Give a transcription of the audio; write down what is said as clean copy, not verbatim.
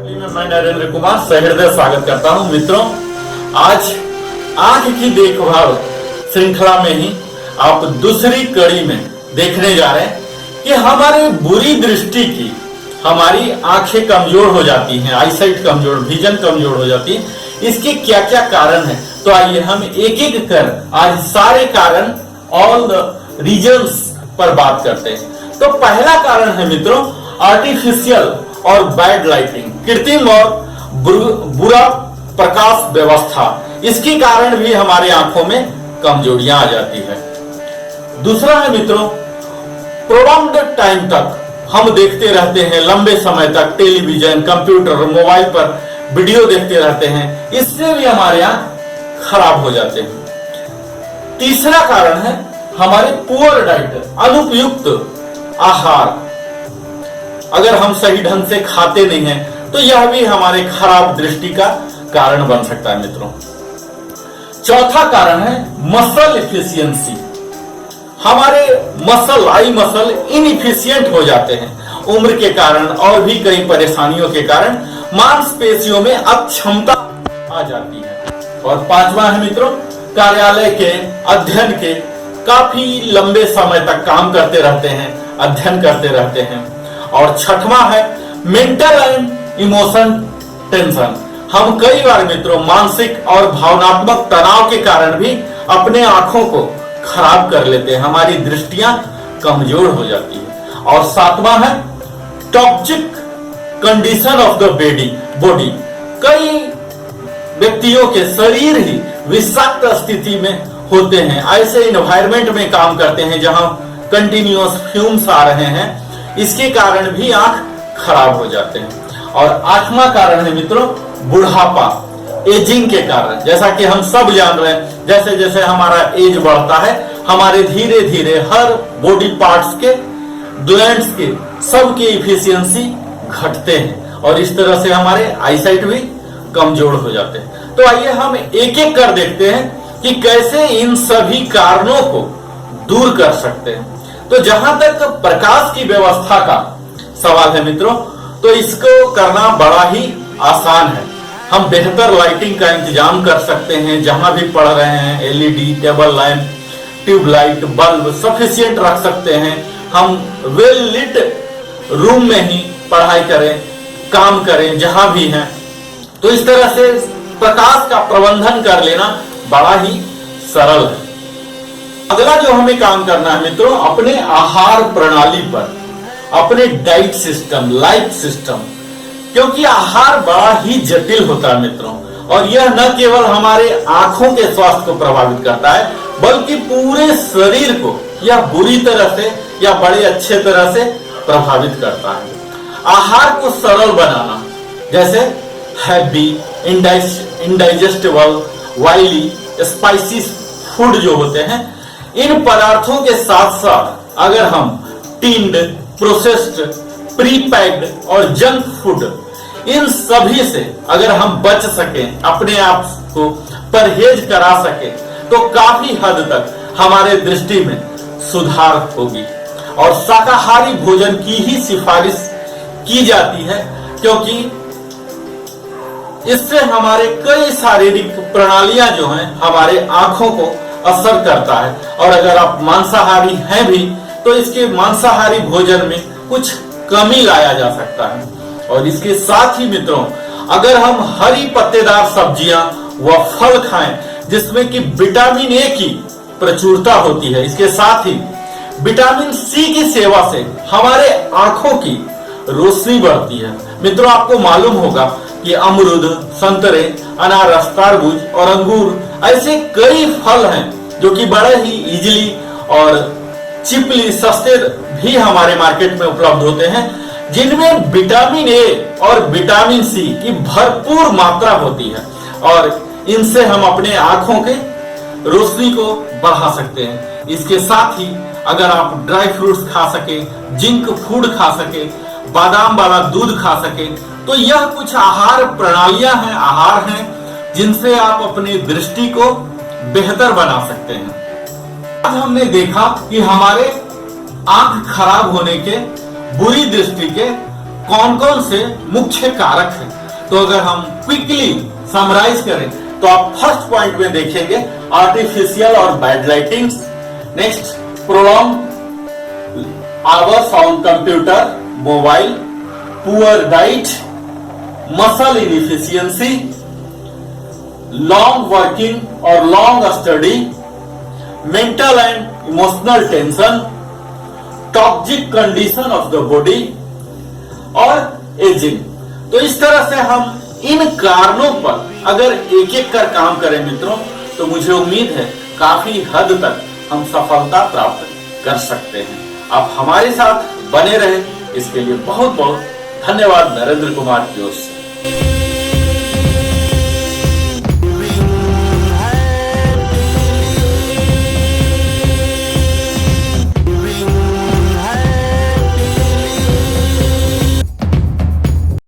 मैं नरेंद्र कुमार सहृदय स्वागत करता हूं। मित्रों, आज आंख की देखभाल श्रृंखला में ही आप दूसरी कड़ी में देखने जा रहे हैं कि हमारी बुरी दृष्टि की हमारी आंखें कमजोर हो जाती हैं, आईसाइट कमजोर, विजन कमजोर हो जाती है। इसके क्या क्या कारण हैं? तो आइए हम एक एक कर आज सारे कारण, ऑल द रीजंस पर बात करते हैं। तो पहला कारण है मित्रों, आर्टिफिशियल और बैड लाइटिंग, कृत्रिम और बुरा प्रकाश व्यवस्था। इसके कारण भी हमारे आंखों में कमजोरियां आ जाती है। दूसरा है मित्रों, प्रोलॉन्ग्ड टाइम तक हम देखते रहते हैं, लंबे समय तक टेलीविजन, कंप्यूटर, मोबाइल पर वीडियो देखते रहते हैं, इससे भी हमारे आंख खराब हो जाते हैं। तीसरा कारण है हमारे पुअर डाइट, अनुपयुक्त आहार। अगर हम सही ढंग से खाते नहीं हैं तो यह भी हमारे खराब दृष्टि का कारण बन सकता है मित्रों। चौथा कारण है मसल इफिशियंसी। हमारे मसल, आई मसल इनइफिशियंट हो जाते हैं उम्र के कारण और भी कई परेशानियों के कारण, मांसपेशियों में अक्षमता आ जाती है। और पांचवा है मित्रों, कार्यालय के, अध्ययन के, काफी लंबे समय तक काम करते रहते हैं, अध्ययन करते रहते हैं। और छठवां है मेंटल एंड इमोशन टेंशन। हम कई बार मित्रों मानसिक और भावनात्मक तनाव के कारण भी अपने आंखों को खराब कर लेते हैं, हमारी दृष्टियां कमजोर हो जाती है। और सातवां है toxic condition of the body. कई व्यक्तियों के शरीर ही विषाक्त स्थिति में होते हैं, ऐसे इन्वायरमेंट में काम करते हैं जहां कंटिन्यूअस फ्यूम्स आ रहे हैं, इसके कारण भी आंख खराब हो जाते हैं। और आठवां कारण है मित्रों बुढ़ापा, एजिंग के कारण। जैसा कि हम सब जान रहे हैं, जैसे जैसे हमारा एज बढ़ता है, हमारे धीरे धीरे हर बॉडी पार्ट्स के, ग्लैंड्स के, सबके इफिशियंसी घटते हैं और इस तरह से हमारे आईसाइट भी कमजोर हो जाते हैं। तो आइए हम एक एक कर देखते हैं कि कैसे इन सभी कारणों को दूर कर सकते हैं। तो जहां तक प्रकाश की व्यवस्था का सवाल है मित्रों, तो इसको करना बड़ा ही आसान है। हम बेहतर लाइटिंग का इंतजाम कर सकते हैं। जहां भी पढ़ रहे हैं, LED, table lamp, tubelight, bulb sufficient रख सकते हैं। हम वेल लिट रूम में ही पढ़ाई करें, काम करें जहां भी हैं। तो इस तरह से प्रकाश का प्रबंधन कर लेना बड़ा ही सरल है। अगला जो हमें काम करना है मित्रों, अपने आहार प्रणाली पर, अपने डाइट सिस्टम, लाइफ सिस्टम, क्योंकि आहार बड़ा ही जटिल होता है मित्रों। और यह न केवल हमारे आंखों के स्वास्थ्य को प्रभावित करता है, बल्कि पूरे शरीर को यह बुरी तरह से या बड़े अच्छे तरह से प्रभावित करता है। आहार को सरल बनाना, जैसे heavy, indigestible, oily, spicy food जो होते हैं, इन पदार्थों के साथ साथ अगर हम टिन्ड, प्रोसेस्ड, प्री पैक्ड और जंक फूड, इन सभी से अगर हम बच सकें, अपने आप को परहेज करा सकें, तो काफी हद तक हमारे दृष्टि में सुधार होगी। और शाकाहारी भोजन की ही सिफारिश की जाती है, क्योंकि इससे हमारे कई शारीरिक प्रणालियां जो हैं, हमारे आंखों को असर करता है। और अगर आप मांसाहारी हैं भी, तो इसके मांसाहारी भोजन में कुछ कमी लाया जा सकता है। और इसके साथ ही मित्रों, अगर हम हरी पत्तेदार सब्जियां व फल खाएं, जिसमें कि विटामिन ए की प्रचुरता होती है, इसके साथ ही विटामिन सी की सेवा से हमारे आंखों की रोशनी बढ़ती है। मित्रों, आपको मालूम होगा कि अमरूद, संतरे, अनारस, तरबूज और अंगूर ऐसे कई फल हैं जो कि बड़े ही इजीली और चिपली, सस्ते भी हमारे मार्केट में उपलब्ध होते हैं, जिनमें विटामिन ए और विटामिन सी की भरपूर मात्रा होती है। और इनसे हम अपने आंखों के रोशनी को बढ़ा सकते हैं। इसके साथ ही अगर आप ड्राई फ्रूट्स खा सके, जिंक फूड खा सके, बादाम वाला दूध खा सके, तो यह कुछ आहार प्रणालियां हैं, आहार हैं, जिनसे आप अपनी दृष्टि को बेहतर बना सकते हैं। आज हमने देखा कि हमारे आंख खराब होने के, बुरी दृष्टि के कौन कौन से मुख्य कारक हैं। तो अगर हम क्विकली समराइज करें तो आप फर्स्ट पॉइंट में देखेंगे आर्टिफिशियल और bad lighting, next prolong hours on computer mobile, poor diet, muscle inefficiency, long working और long study, mental and emotional tension, toxic condition of the body और एजिंग। तो इस तरह से हम इन कारणों पर अगर एक एक कर काम करें मित्रों, तो मुझे उम्मीद है काफी हद तक हम सफलता प्राप्त कर सकते हैं। आप हमारे साथ बने रहें, इसके लिए बहुत बहुत धन्यवाद नरेंद्र कुमार की ओर से।